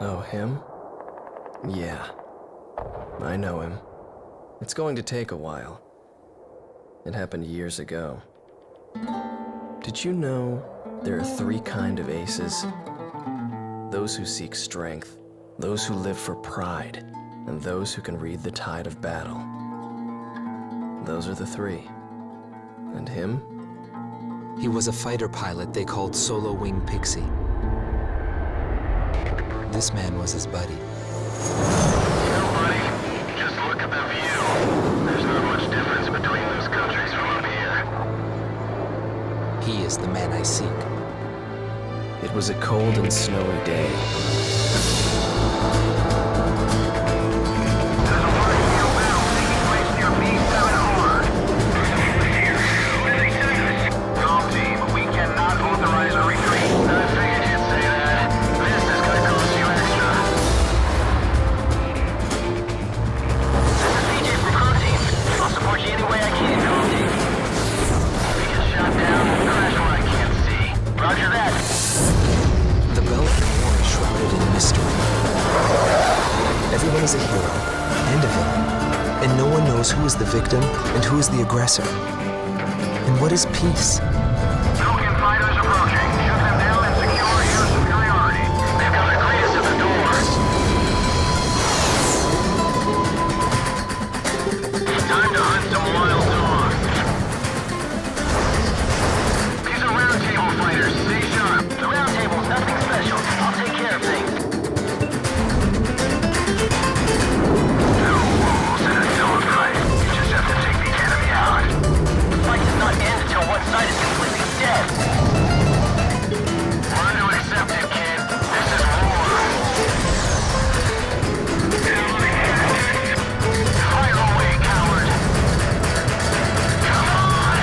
Oh, him? Yeah. I know him. It's going to take a while. It happened years ago. Did you know there are three kinds of aces? Those who seek strength, those who live for pride, and those who can read the tide of battle. Those are the three. And him? He was a fighter pilot they called Solo Wing Pixie. This man was his buddy. Buddy, just look at the view. There's not much difference between those countries from up here. He is the man I seek. It was a cold and snowy day. There's a large scale battle taking place near Ps2ban. Calm team, we cannot authorize a retreat. I figured you'd say that. This is gonna cost you extra. This is CJ from Crew Team. I'll support you any way I can, Calm team. We get shot down, crash where I can't see. Roger that. The Belkin War is shrouded in mystery. Everyone is a hero and a villain, and no one knows who is the victim and who is the aggressor. And what is peace? Belkin fighters approaching. Shoot them down and secure air superiority. They've got a Gretus at the door. Time to hunt some wild dogs. These are round table fighters. Stay sharp. The round table's nothing special. I'll take care of things. No rules in a dogfight. You just have to take the enemy out. The fight does not end until one side is completely dead. Learn to accept it, kid. This is war. Fire away, coward. Come on.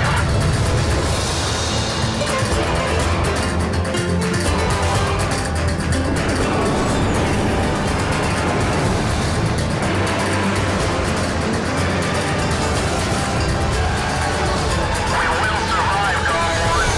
We will survive, Galwan.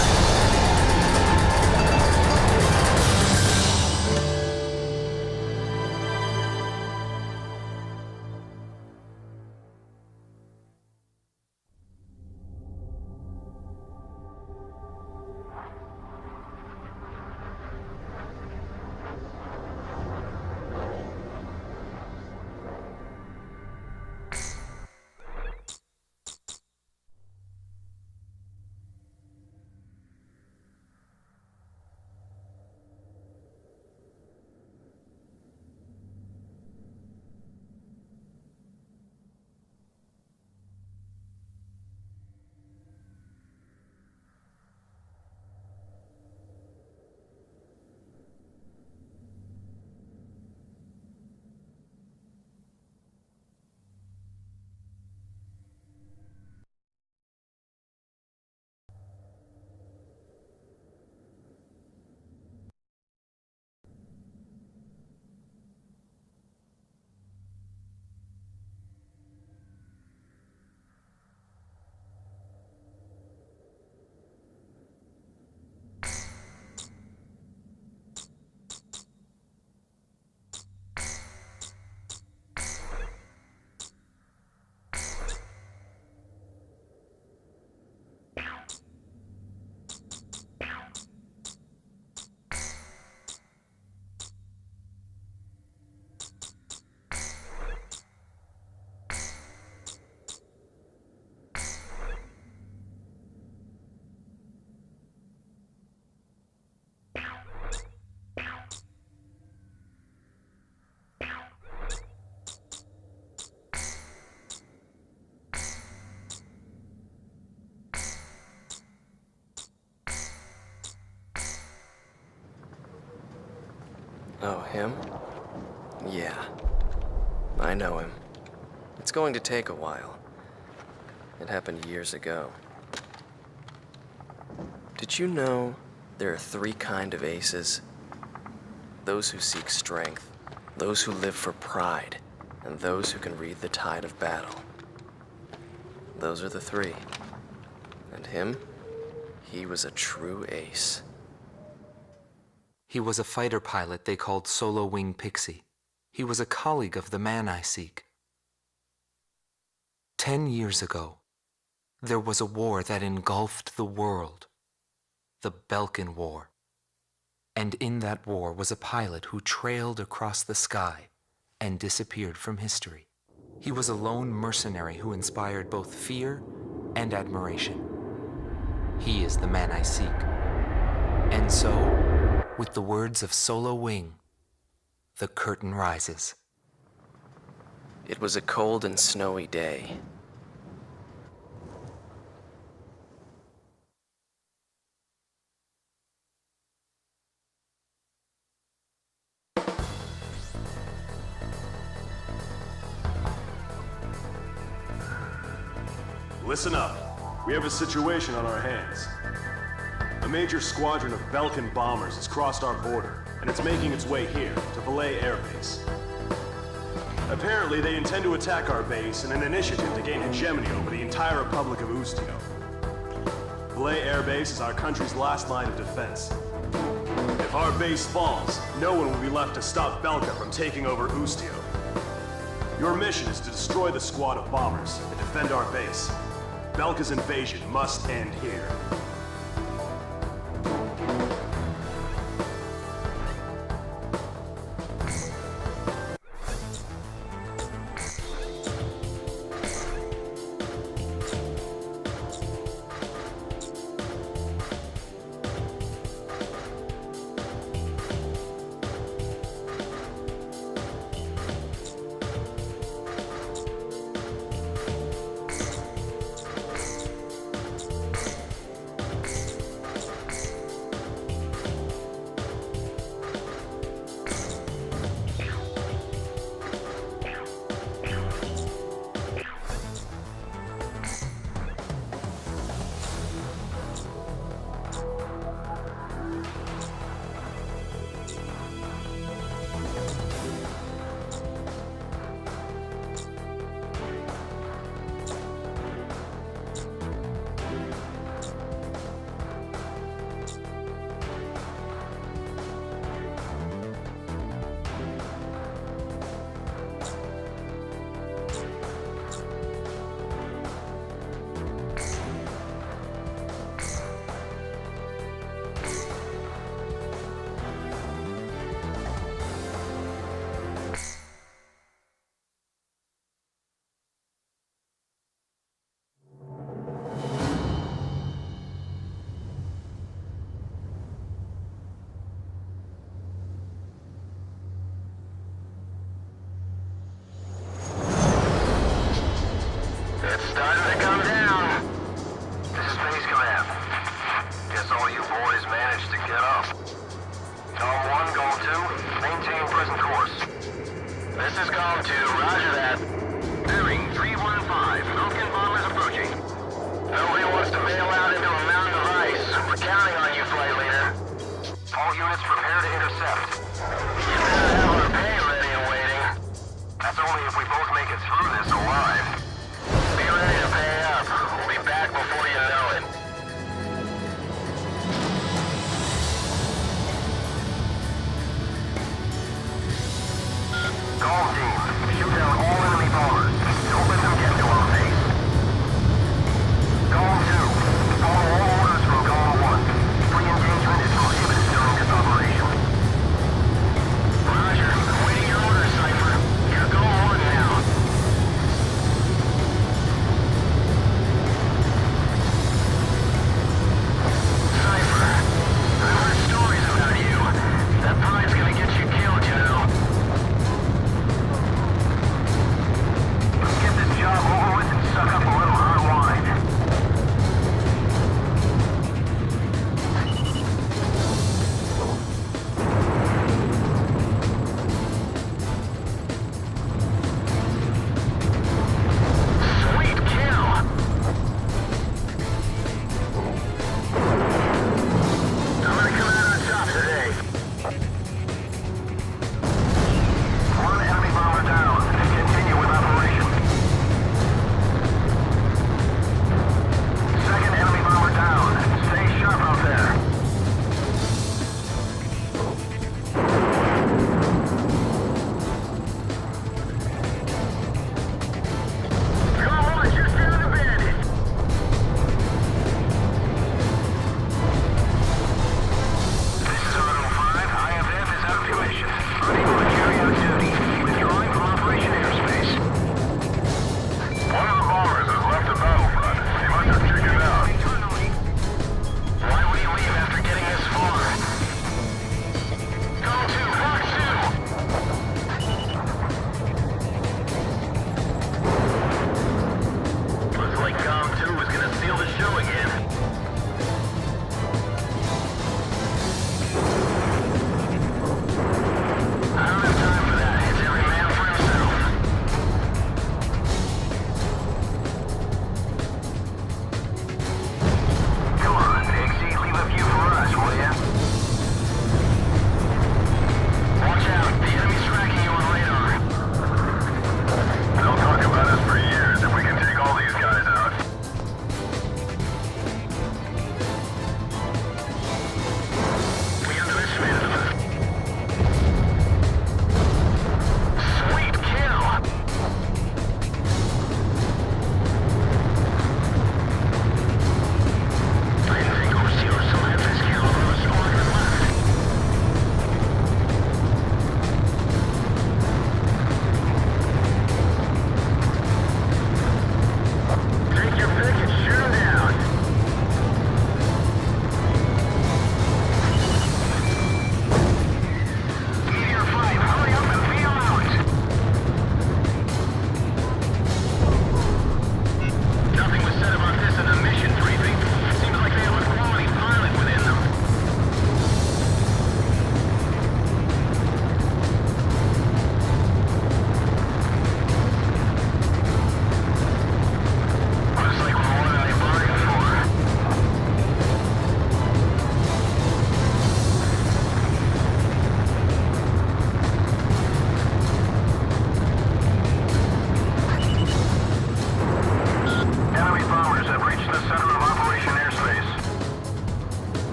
Oh, him? Yeah. I know him. It's going to take a while. It happened years ago. Did you know there are three kinds of aces? Those who seek strength, those who live for pride, and those who can read the tide of battle. Those are the three. And him? He was a true ace. He was a fighter pilot they called Solo Wing Pixie. He was a colleague of the man I seek. 10 years ago, there was a war that engulfed the world, the Belkin War. And in that war was a pilot who trailed across the sky and disappeared from history. He was a lone mercenary who inspired both fear and admiration. He is the man I seek. And so, with the words of Solo Wing, the curtain rises. It was a cold and snowy day. Listen up. We have a situation on our hands. A major squadron of Belkin bombers has crossed our border, and it's making its way here, to Belay Air Base. Apparently, they intend to attack our base in an initiative to gain hegemony over the entire Republic of Ustio. Belay Air Base is our country's last line of defense. If our base falls, no one will be left to stop Belka from taking over Ustio. Your mission is to destroy the squad of bombers and defend our base. Belka's invasion must end here.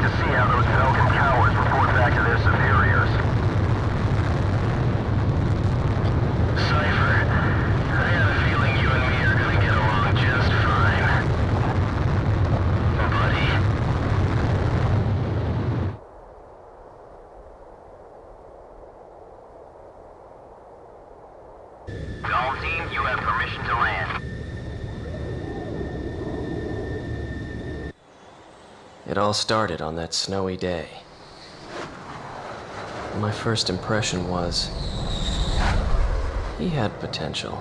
to see how those Belkin cowards report back to their superiors. Cypher, I have a feeling you and me are gonna get along just fine. Buddy. All team, you have permission to land. It all started on that snowy day. My first impression was he had potential.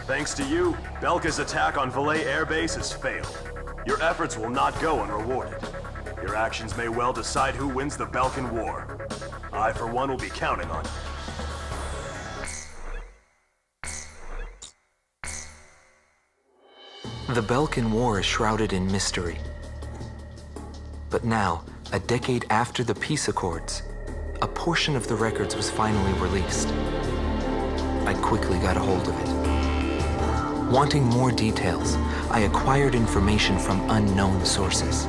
Thanks to you, Belka's attack on Valais Air Base has failed. Your efforts will not go unrewarded. Your actions may well decide who wins the Belkan War. I, for one, will be counting on you. The Belkin War is shrouded in mystery. But now, a decade after the peace accords, a portion of the records was finally released. I quickly got a hold of it. Wanting more details, I acquired information from unknown sources.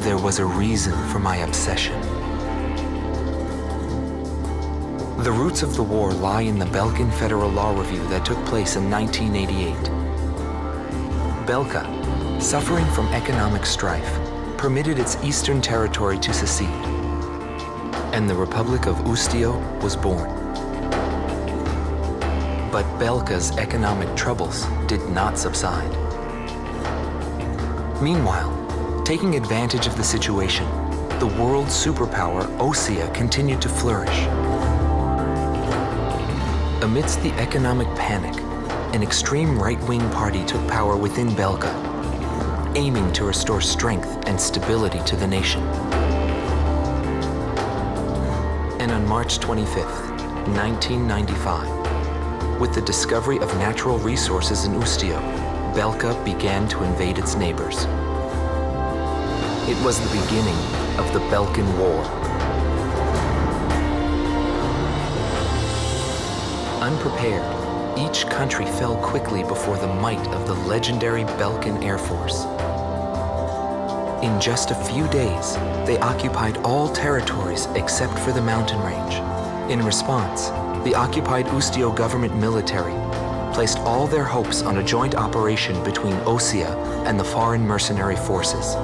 There was a reason for my obsession. The roots of the war lie in the Belkin Federal Law Review that took place in 1988. Belka, suffering from economic strife, permitted its eastern territory to secede, and the Republic of Ustio was born. But Belka's economic troubles did not subside. Meanwhile, taking advantage of the situation, the world superpower Osea continued to flourish. Amidst the economic panic, an extreme right-wing party took power within Belka, aiming to restore strength and stability to the nation. And on March 25th, 1995, with the discovery of natural resources in Ustio, Belka began to invade its neighbors. It was the beginning of the Belkin War. Unprepared, each country fell quickly before the might of the legendary Belkin Air Force. In just a few days, they occupied all territories except for the mountain range. In response, the occupied Ustio government military placed all their hopes on a joint operation between Osea and the foreign mercenary forces.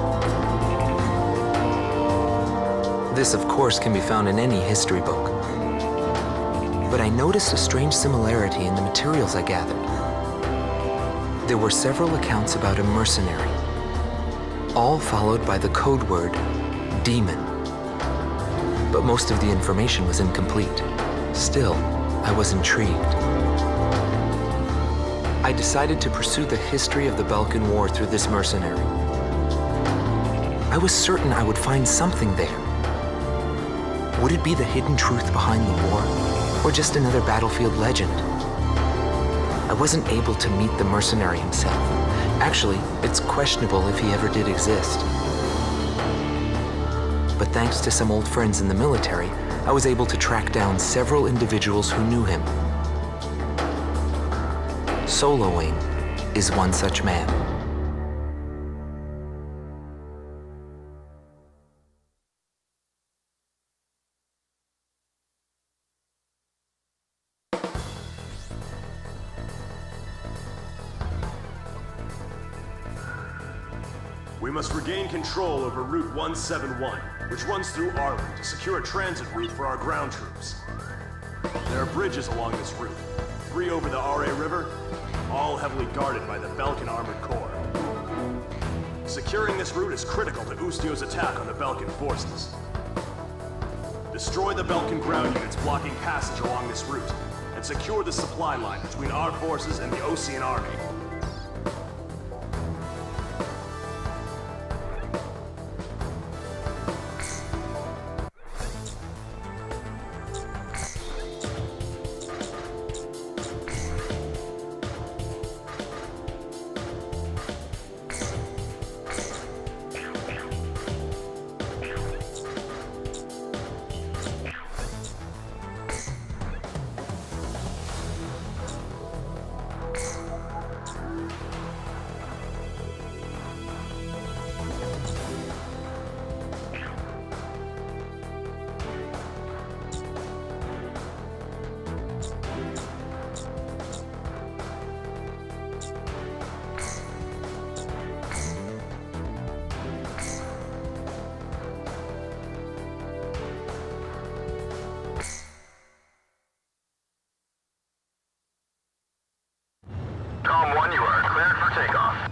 This, of course, can be found in any history book. But I noticed a strange similarity in the materials I gathered. There were several accounts about a mercenary, all followed by the code word, demon. But most of the information was incomplete. Still, I was intrigued. I decided to pursue the history of the Belkin War through this mercenary. I was certain I would find something there. Would it be the hidden truth behind the war? Or just another battlefield legend? I wasn't able to meet the mercenary himself. Actually, it's questionable if he ever did exist. But thanks to some old friends in the military, I was able to track down several individuals who knew him. Soloing is one such man. We must regain control over Route 171, which runs through Arlen to secure a transit route for our ground troops. There are bridges along this route, 3 over the Are River, all heavily guarded by the Belkin Armored Corps. Securing this route is critical to Ustio's attack on the Belkin forces. Destroy the Belkin ground units blocking passage along this route, and secure the supply line between our forces and the Osean army. Tom 1, you are cleared for takeoff.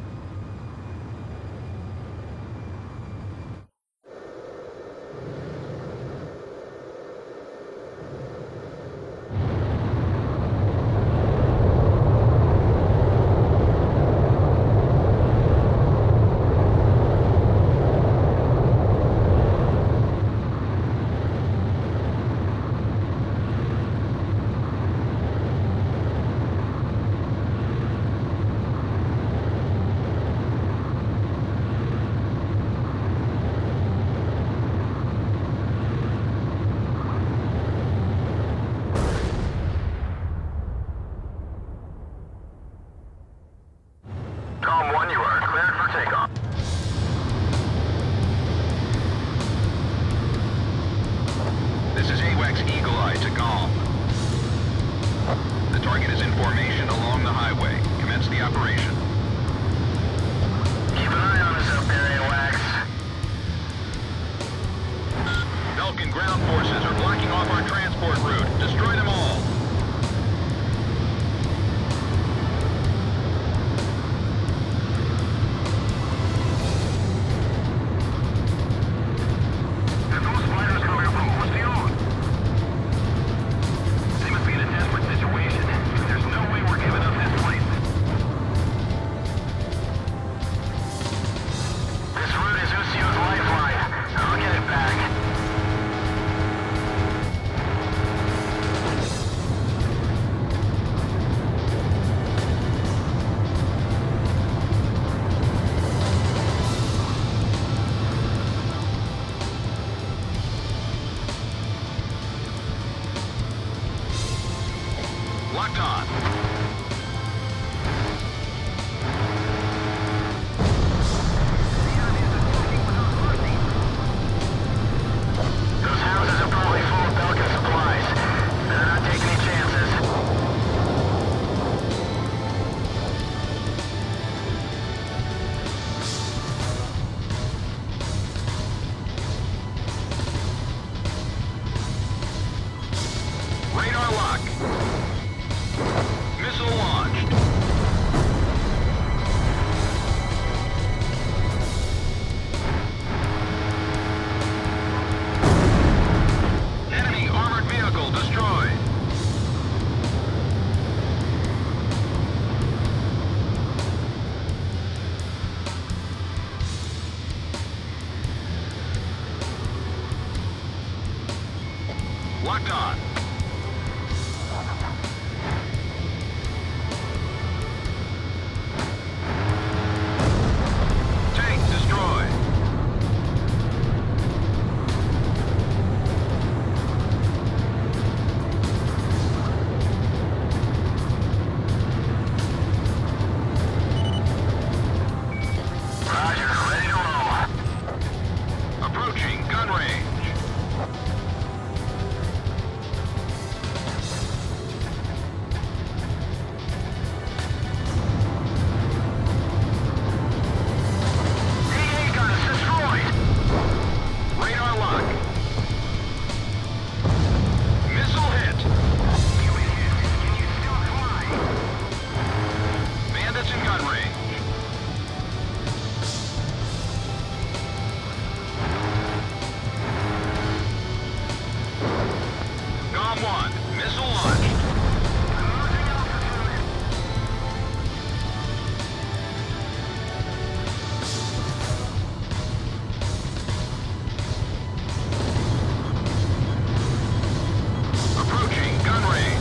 takeoff. This is AWACS Eagle Eye to Golf. The target is in formation along the highway. Commence the operation. Keep an eye on us up there, AWACS. Belkin ground forces are blocking off our transport route. Destroy them all. Locked on. Those houses are probably full of Belkin supplies. Better not take any chances. Radar lock. Missile launched. Enemy armored vehicle destroyed. Locked on. Tank destroyed. Roger, ready to roll. Approaching gun range. DA gun is destroyed. Radar lock. Missile hit. Can you still fly? Bandits in gun range. GOM 1, missile launched. Approaching gun range.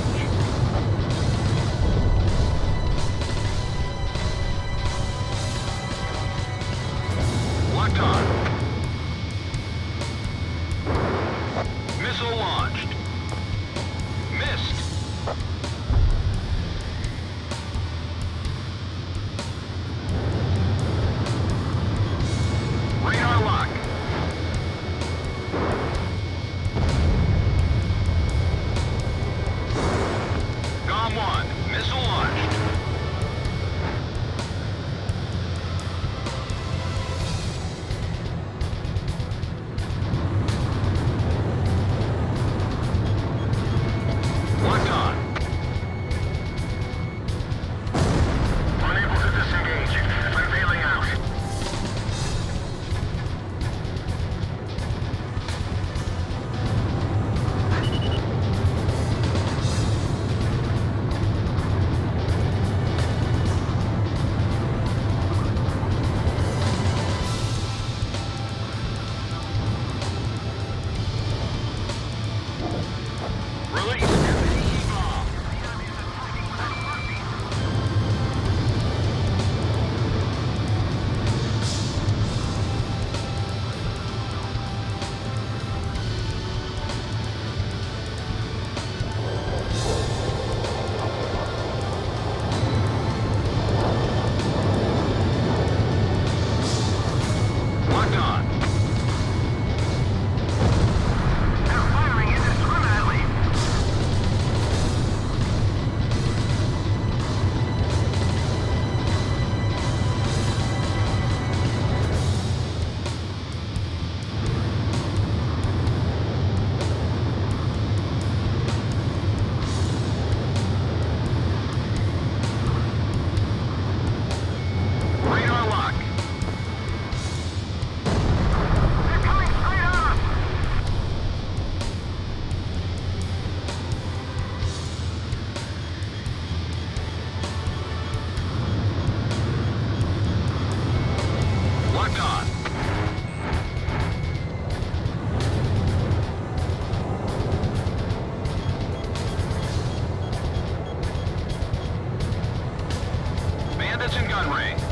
Bandits in gun range.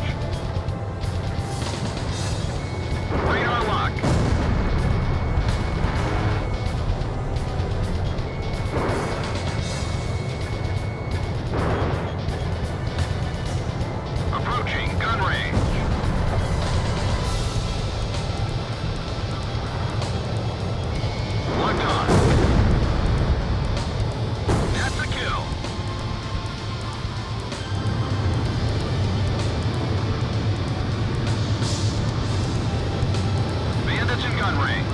Radar lock. Approaching gun range. Locked on. That's a kill. Bandits in gun range.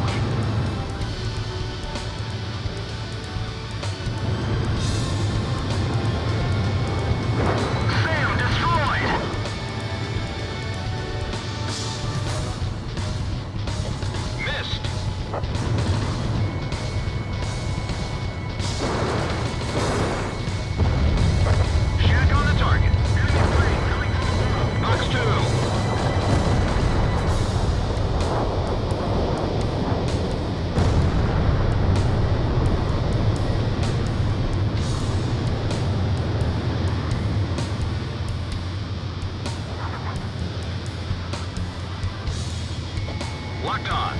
Sam destroyed. Missed. Shack on the target. Box 2. Locked on.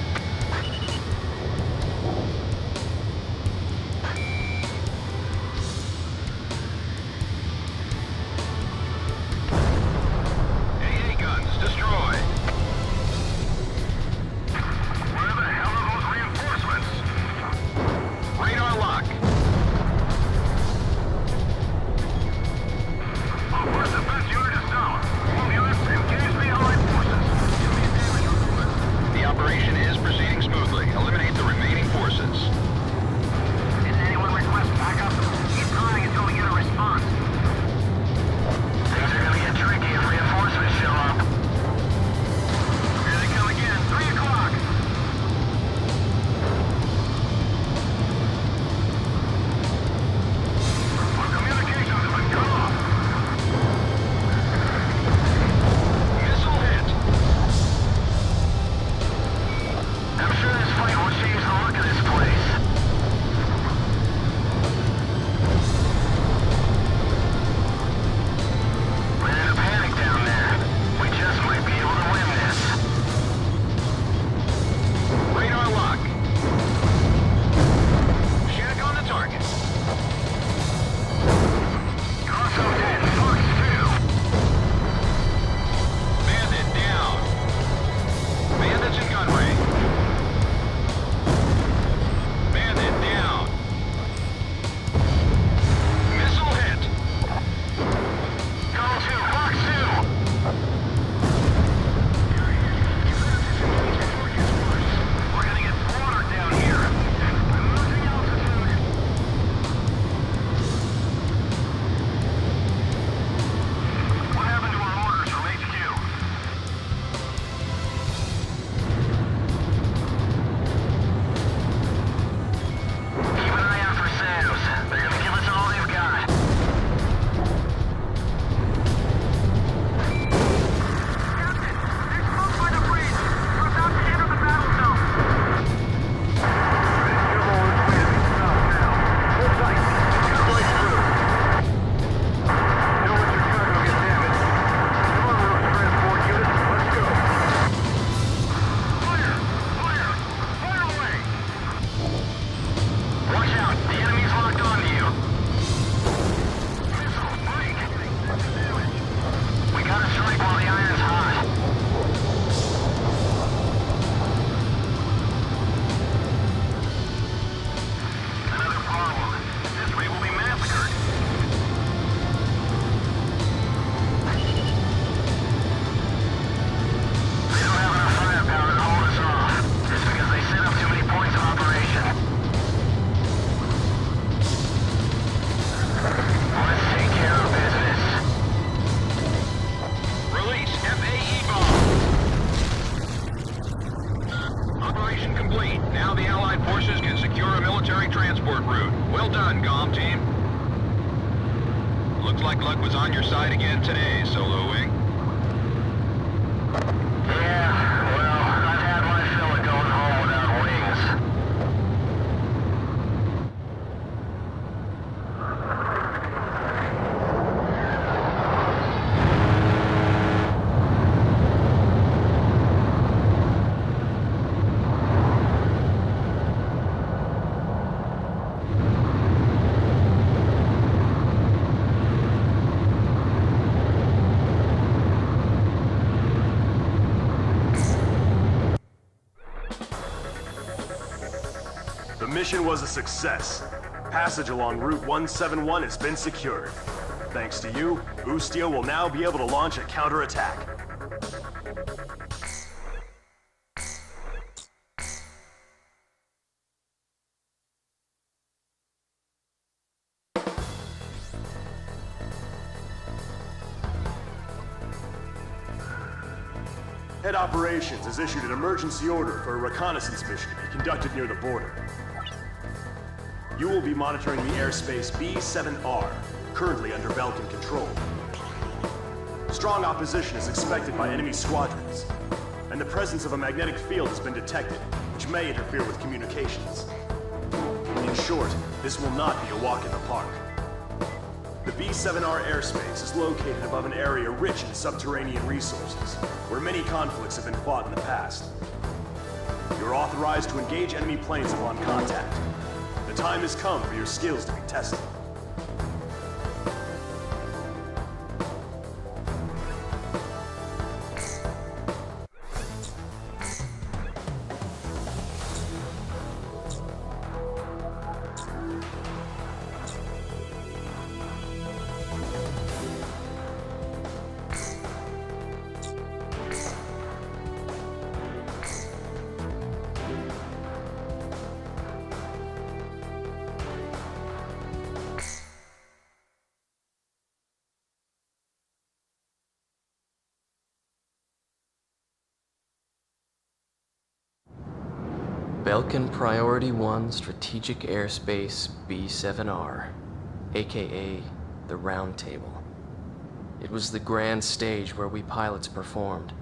AA guns destroyed. Where the hell are those reinforcements? Radar lock. Our first defense unit is down. All units engage the Allied forces. The operation is proceeding smoothly. Eliminate the remaining forces. Didn't anyone request backup? Keep calling until we get a response. Things are gonna get tricky if reinforcements show up. Here they come again. 3 o'clock. Our communications have been cut off. Missile hit. I'm sure this fight will change the look of this place. We're in a panic down there. We just might be able to win this. Radar lock. Shack on the target. Crosso 10, Fox 2. Bandit down. Bandits in gun range. Bandit down. Missile hit. Call 2, Fox 2. We're gonna get slaughtered down here. I'm losing altitude. What happened to our orders from HQ? Keep an eye out for Sam's. They're gonna give us all they've got. Captain, they're close by the bridge. We're about to enter the battle zone. Hold tight. Cut right through. Don't let your cargo get damaged. Come on, those transport units. Let's go. Fire! Fire! Fire away! Watch out! The enemy's locked onto you! Missile, break! We gotta strike while the iron's hot. Another problem. This way will be massacred. They don't have enough firepower to hold us off. It's because they set up too many points of operation. Let's take care of business. Release FAE bomb. Operation complete. Now the Allied forces can secure a military transport route. Well done, GOM team. Looks like luck was on your side again today, Solo Wing. Yeah, well, I've had my fill of going home without wings. mission was a success. Passage along Route 171 has been secured. Thanks to you, Ustio will now be able to launch a counterattack. Head Operations has issued an emergency order for a reconnaissance mission to be conducted near the border. You will be monitoring the airspace B7R, currently under Belkin control. Strong opposition is expected by enemy squadrons, and the presence of a magnetic field has been detected, which may interfere with communications. In short, this will not be a walk in the park. The B7R airspace is located above an area rich in subterranean resources, where many conflicts have been fought in the past. You're authorized to engage enemy planes upon contact. The time has come for your skills to be tested. Belkin Priority 1 Strategic Airspace B7R, aka the Round Table. It was the grand stage where we pilots performed.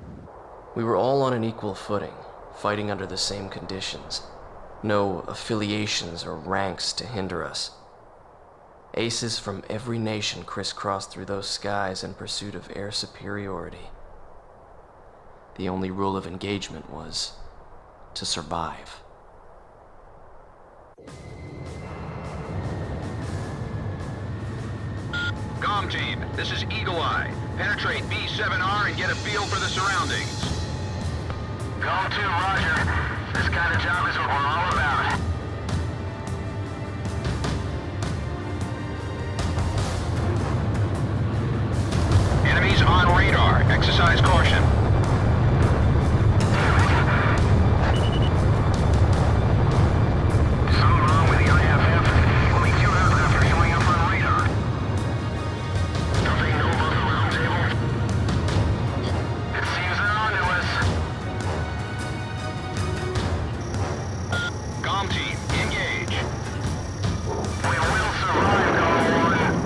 We were all on an equal footing, fighting under the same conditions. No affiliations or ranks to hinder us. Aces from every nation crisscrossed through those skies in pursuit of air superiority. The only rule of engagement was to survive. Comm team, this is Eagle Eye. Penetrate B7R and get a feel for the surroundings. Go to, Roger. This kind of job is what we're all about. Enemies on radar. Exercise caution. Something wrong with the IFF. Only two aircraft are showing up on radar. Don't they know about the round table? It seems they're onto us. Comm team, engage. We will survive, Call 1.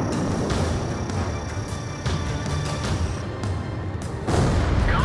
Go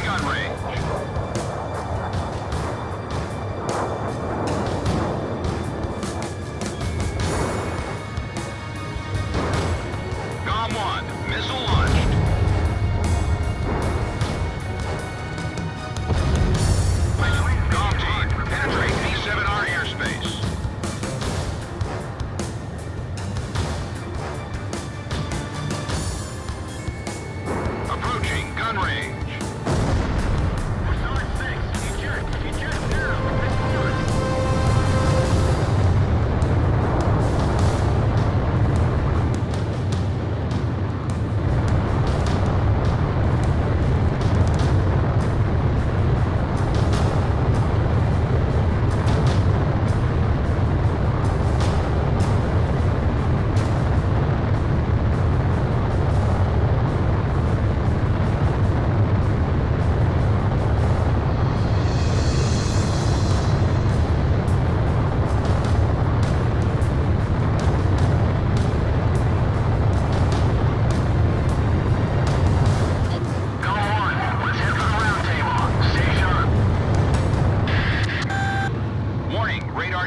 gun range. GOM-1, missile launched. GOM team, penetrate P7R airspace. Approaching gun range.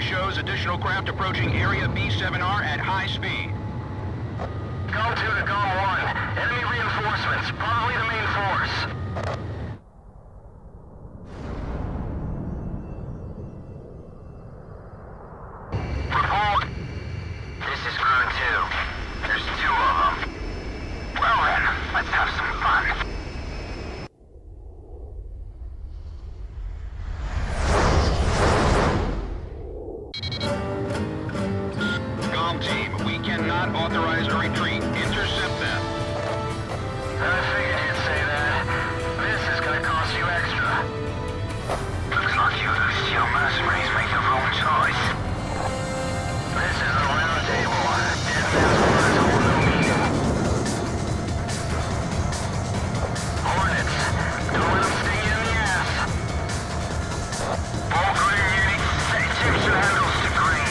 Shows additional craft approaching area B7R at high speed. GOM-2 to GOM-1. Enemy reinforcements, probably the main force. Report. This is Crew 2. There's 2 of them. Well then, let's have some fun. Team, we cannot authorize a retreat. Intercept them. I figured you'd say that. This is gonna cost you extra. Looks like you Lucio mercenaries make the wrong choice. This is a round table. Dead man's words hold no meaning. Hornets, don't let them sting you in the ass. All green units, set Egyptian handles to green.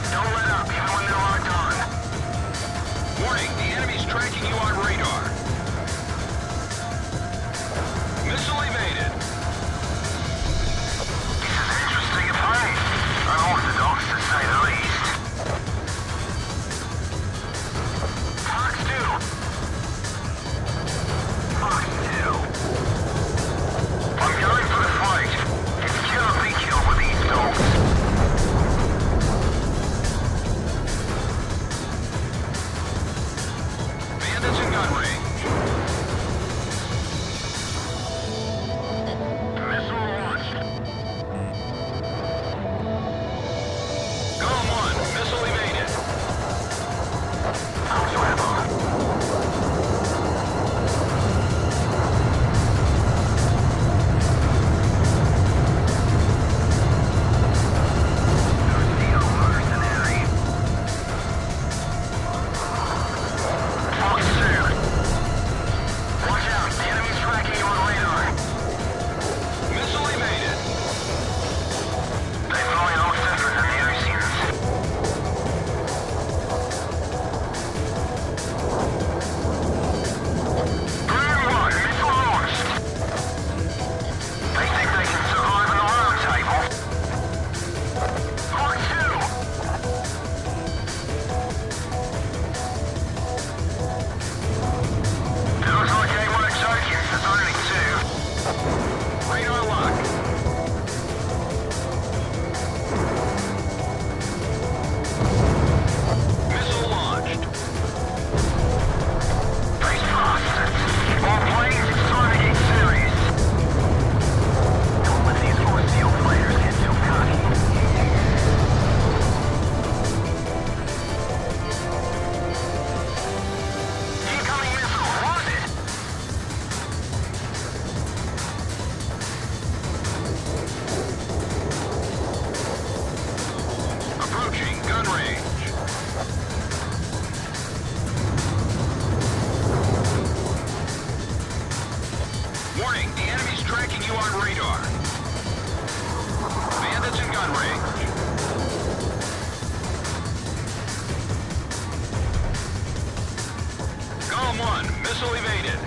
Don't let up, even when they're locked on. Warning, the enemy's tracking you on radar. Missile evaded. This is an interesting fight. Unorthodox, to say the least. Fox 2. Fox 2. I'm going for the fight. It's kill or be killed with these dogs. Bandits in gun range. Missile launched. GOM-1, missile evaded. However. GOM-1, missile evaded.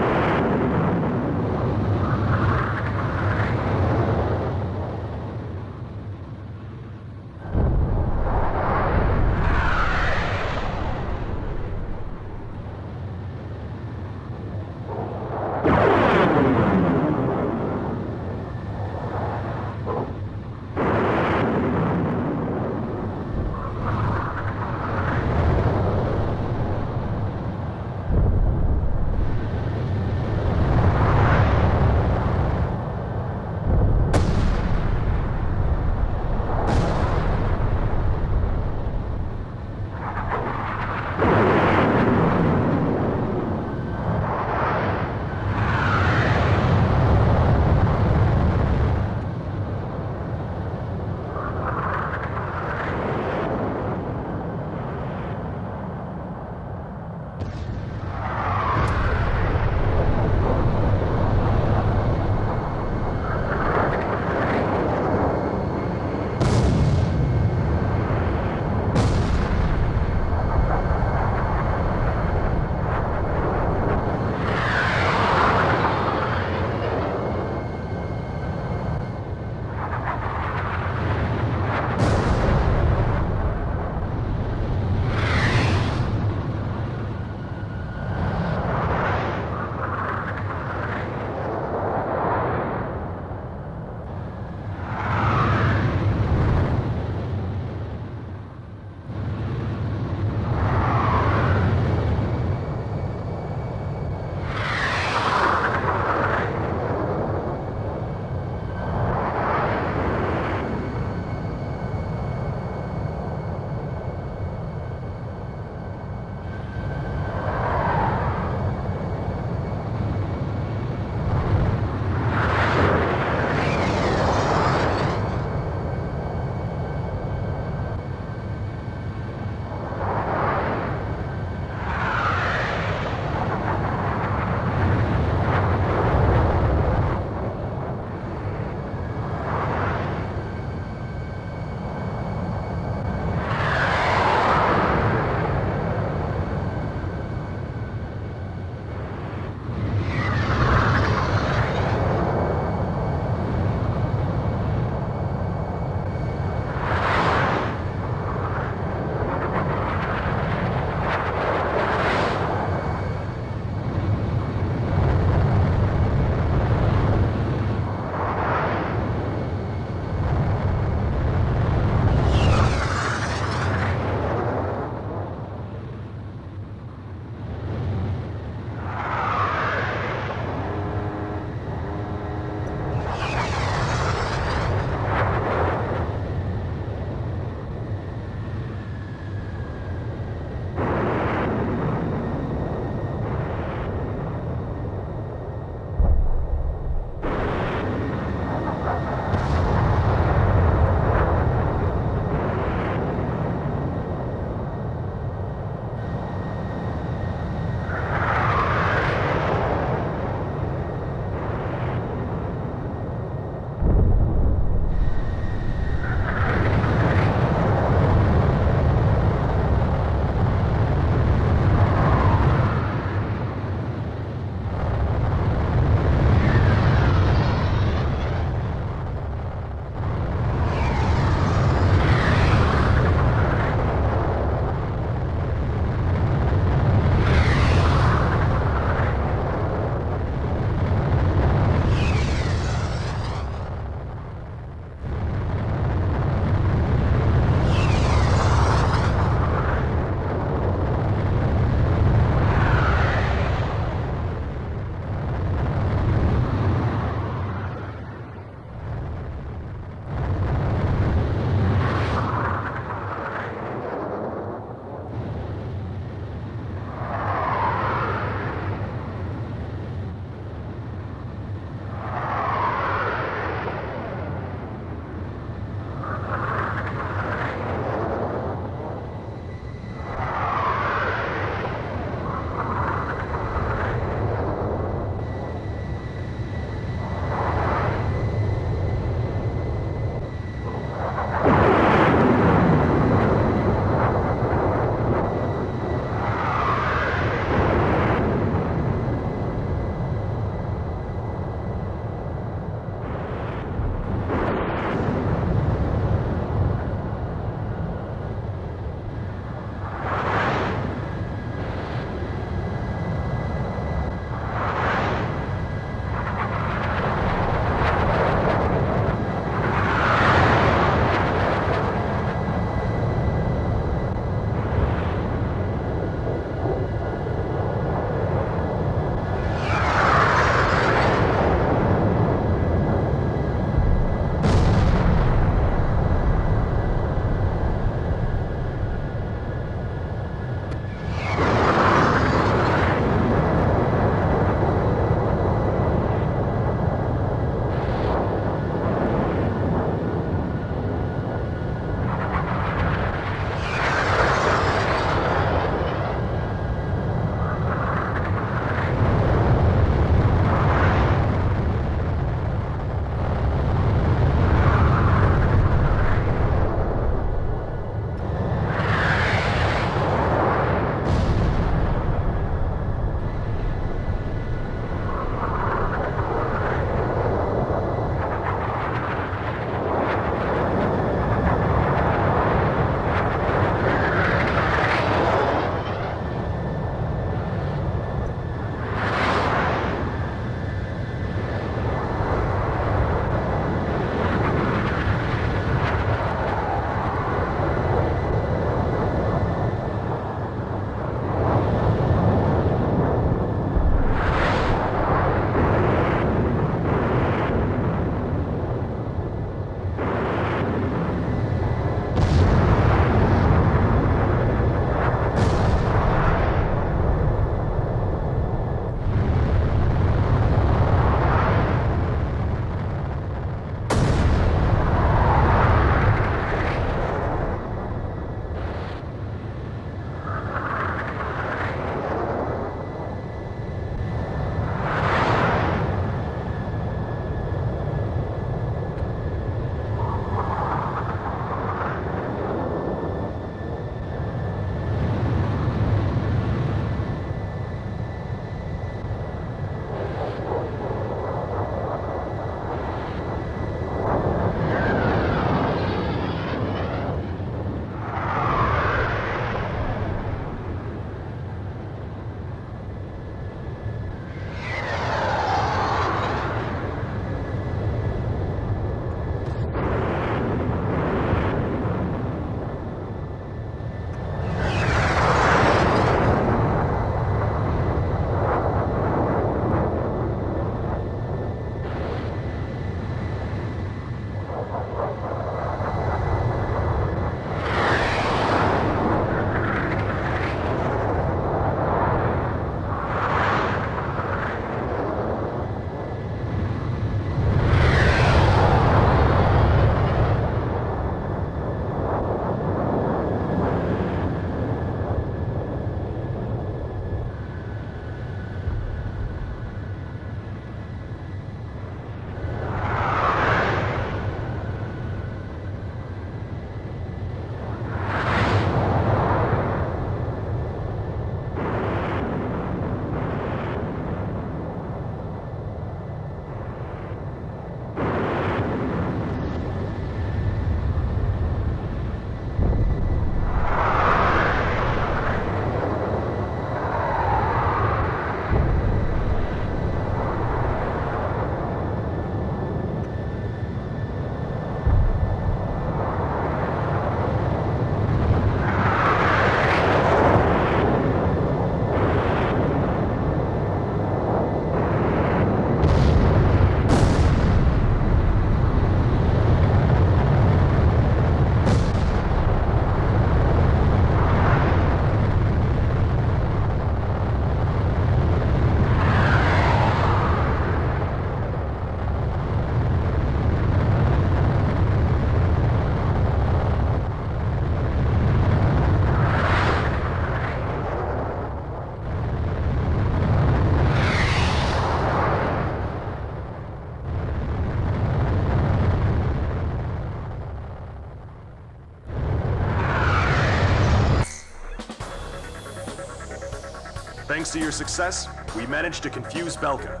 Thanks to your success, we managed to confuse Belkin.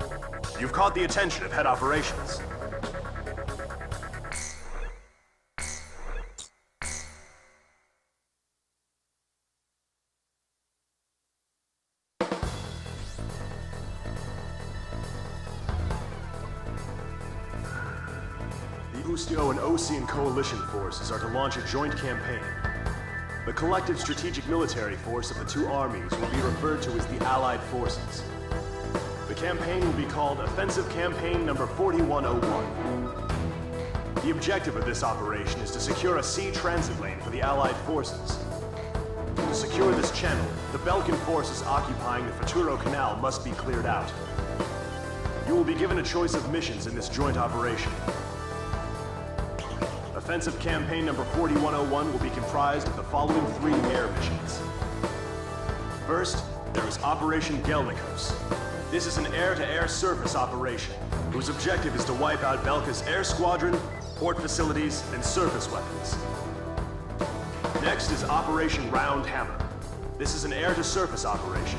You've caught the attention of head operations. The Ustio and Osean coalition forces are to launch a joint campaign. The collective strategic military force of the two armies will be referred to as the Allied Forces. The campaign will be called Offensive Campaign Number 4101. The objective of this operation is to secure a sea transit lane for the Allied forces. To secure this channel, the Belkin forces occupying the Futuro Canal must be cleared out. You will be given a choice of missions in this joint operation. Offensive Campaign Number 4101 will be comprised of the following 3 air missions. First, there is Operation Gelnikos. This is an air-to-air surface operation, whose objective is to wipe out Belka's air squadron, port facilities, and surface weapons. Next is Operation Round Hammer. This is an air-to-surface operation,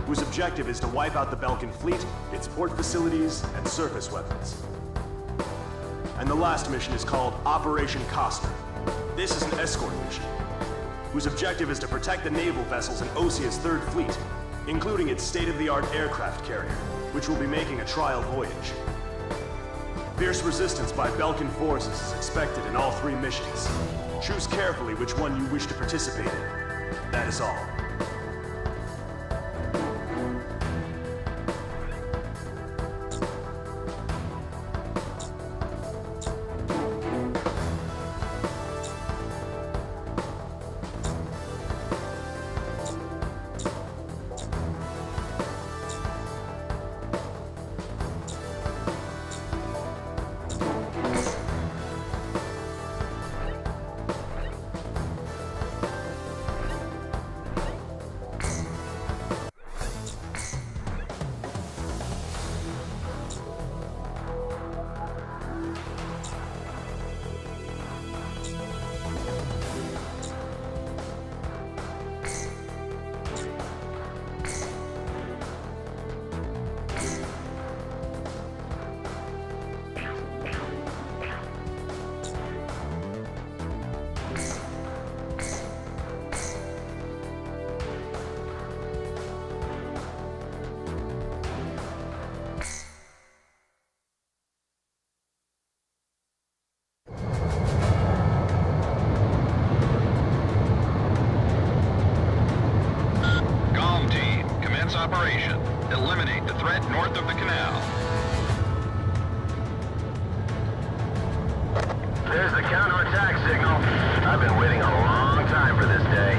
whose objective is to wipe out the Belkin fleet, its port facilities, and surface weapons. And the last mission is called Operation Costa. This is an escort mission, whose objective is to protect the naval vessels in Osea's Third Fleet, including its state-of-the-art aircraft carrier, which will be making a trial voyage. Fierce resistance by Belkin forces is expected in all 3 missions. Choose carefully which one you wish to participate in. That is all. Operation. Eliminate the threat north of the canal. There's the counterattack signal. I've been waiting a long time for this day.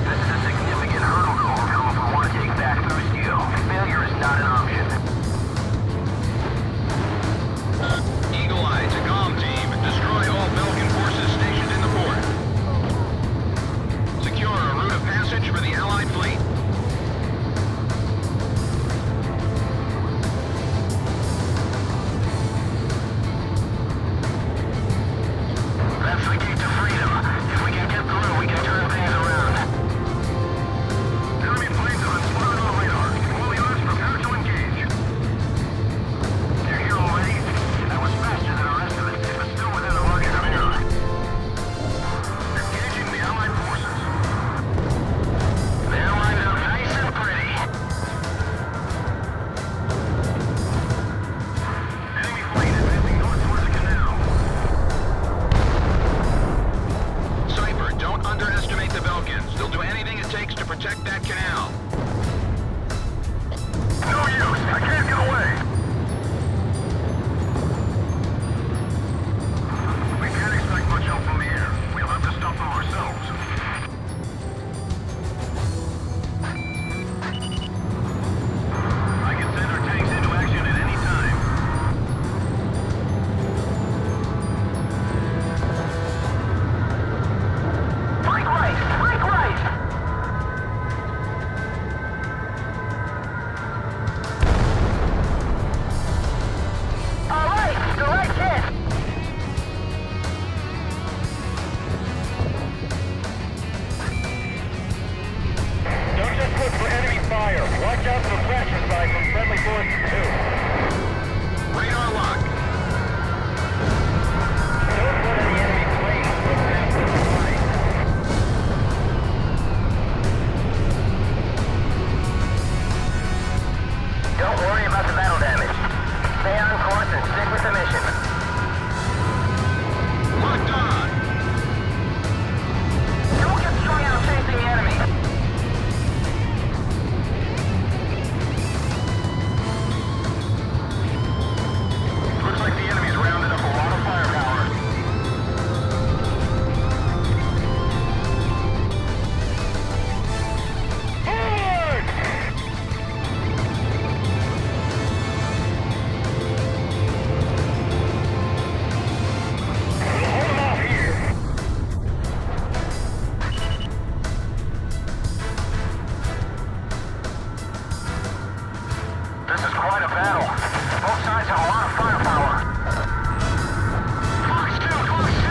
This is a significant hurdle call coming if we want to take back Ustio. Failure is not an option. Eagle Eye to comm team. Destroy all Belkin forces stationed in the port. Secure a route of passage for the Allied fleet. Watch out for the pressure side from friendly forces, too. Radar lock. Don't let any enemy planes slip past this line. Don't worry about the battle damage. Stay on course and stick with the mission. Locked on. Don't get strung out chasing the enemy. Looks like the enemy's rounded up a lot of firepower. Forward! We'll hold them off here. This is quite a battle. Both sides have a lot of firepower. Fox 2, Fox 2!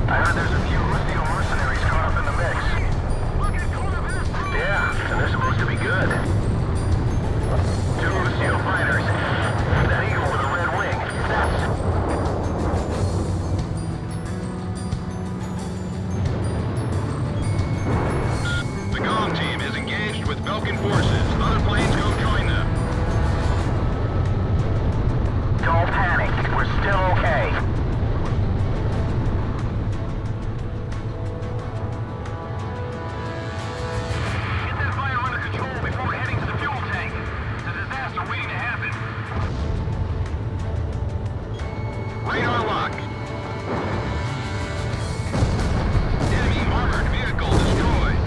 I heard there's a few Rustio mercenaries caught up in the mix. Yeah, and they're supposed to be good. 2 Rustio fighters. That eagle with a red wing. The GOM team is engaged with Belkin forces. Other planes go join them. Don't panic. We're still okay. Get that fire under control before heading to the fuel tank. There's a disaster waiting to happen. Radar lock. Enemy armored vehicle destroyed.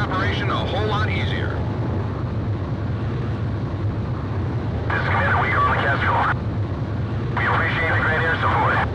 operation a whole lot easier. This is Commander Weaver on the capsule. We appreciate the great air support.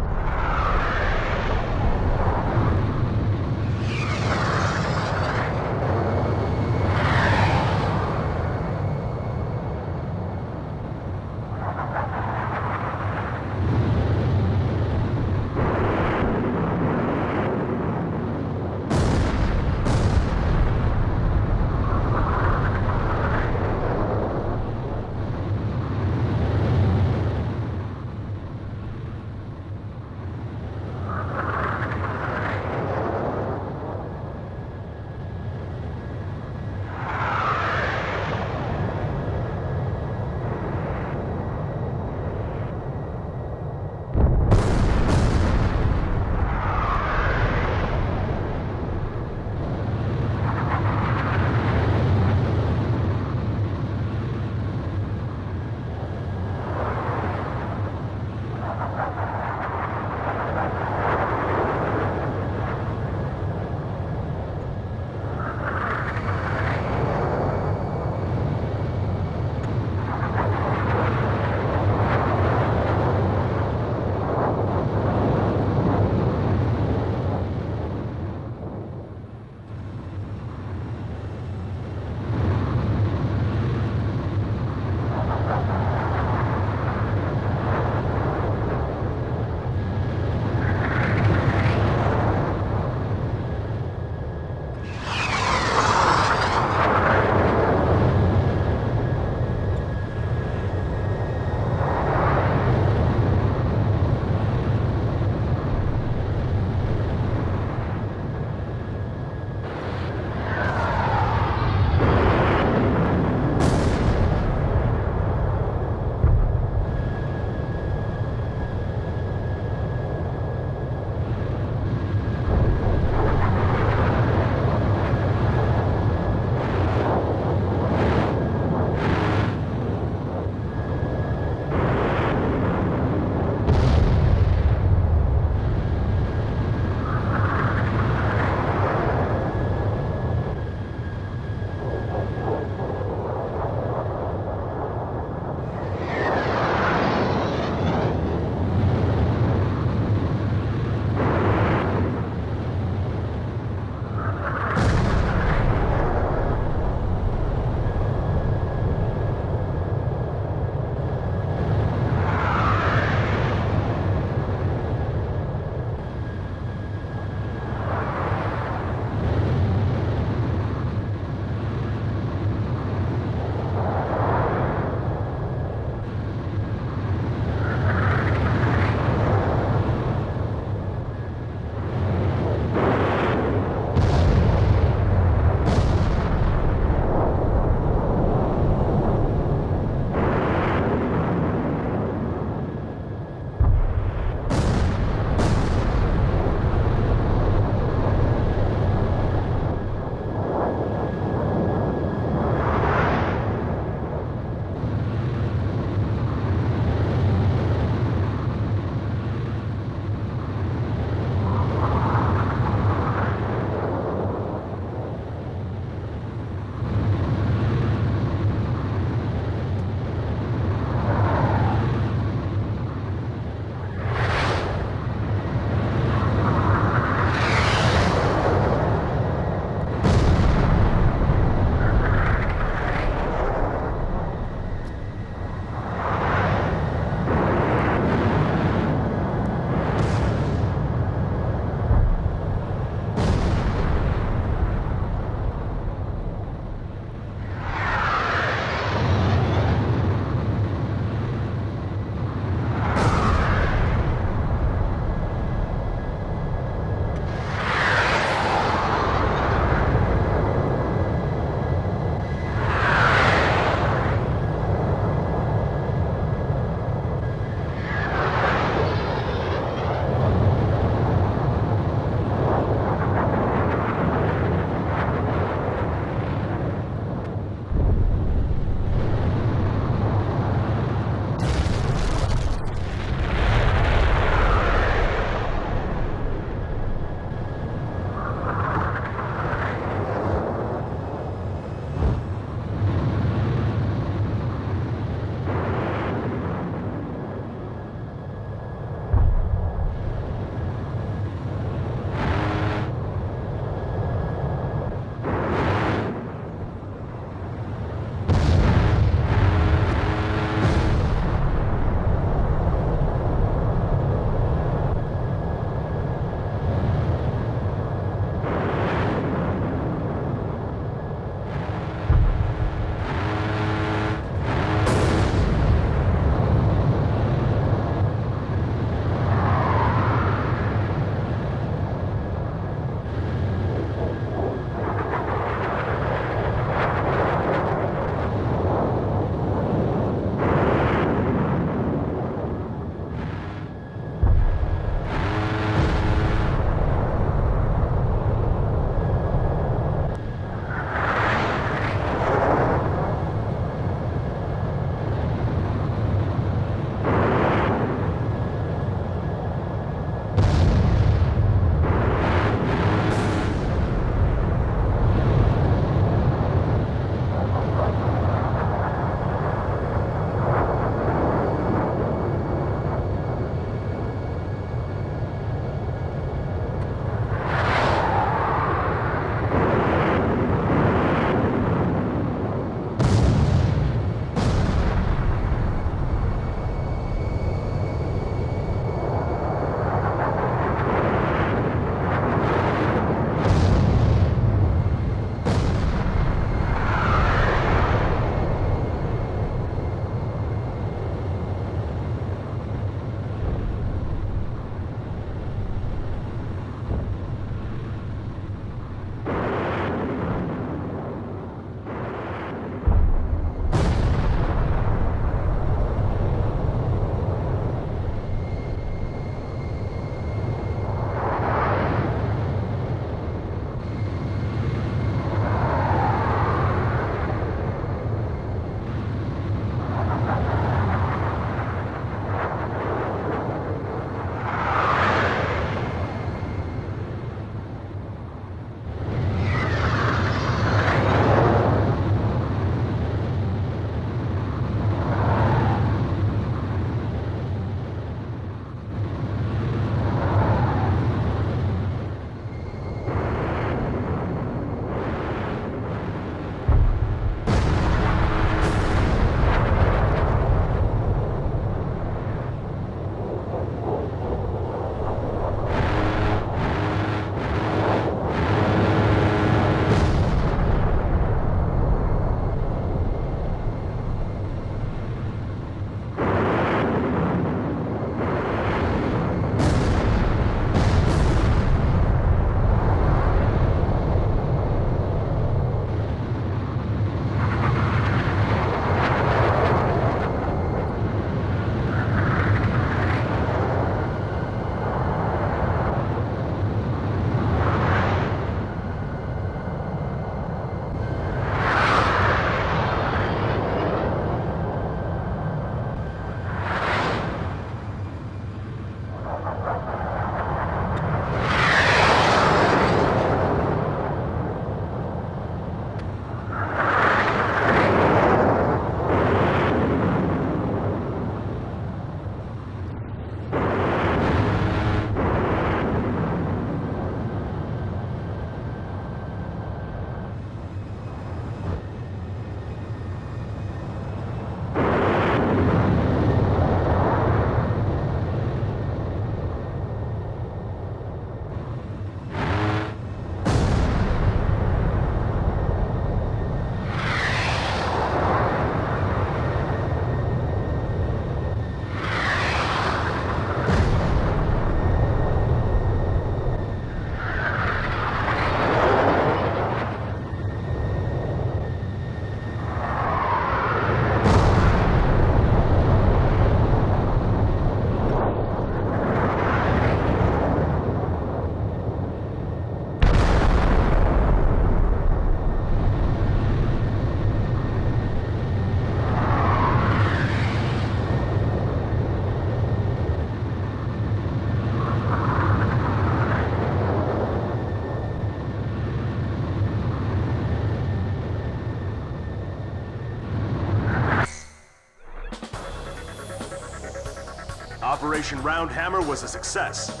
Operation Roundhammer was a success.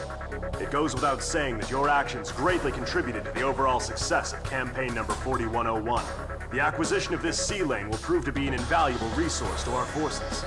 It goes without saying that your actions greatly contributed to the overall success of campaign number 4101. The acquisition of this sea lane will prove to be an invaluable resource to our forces.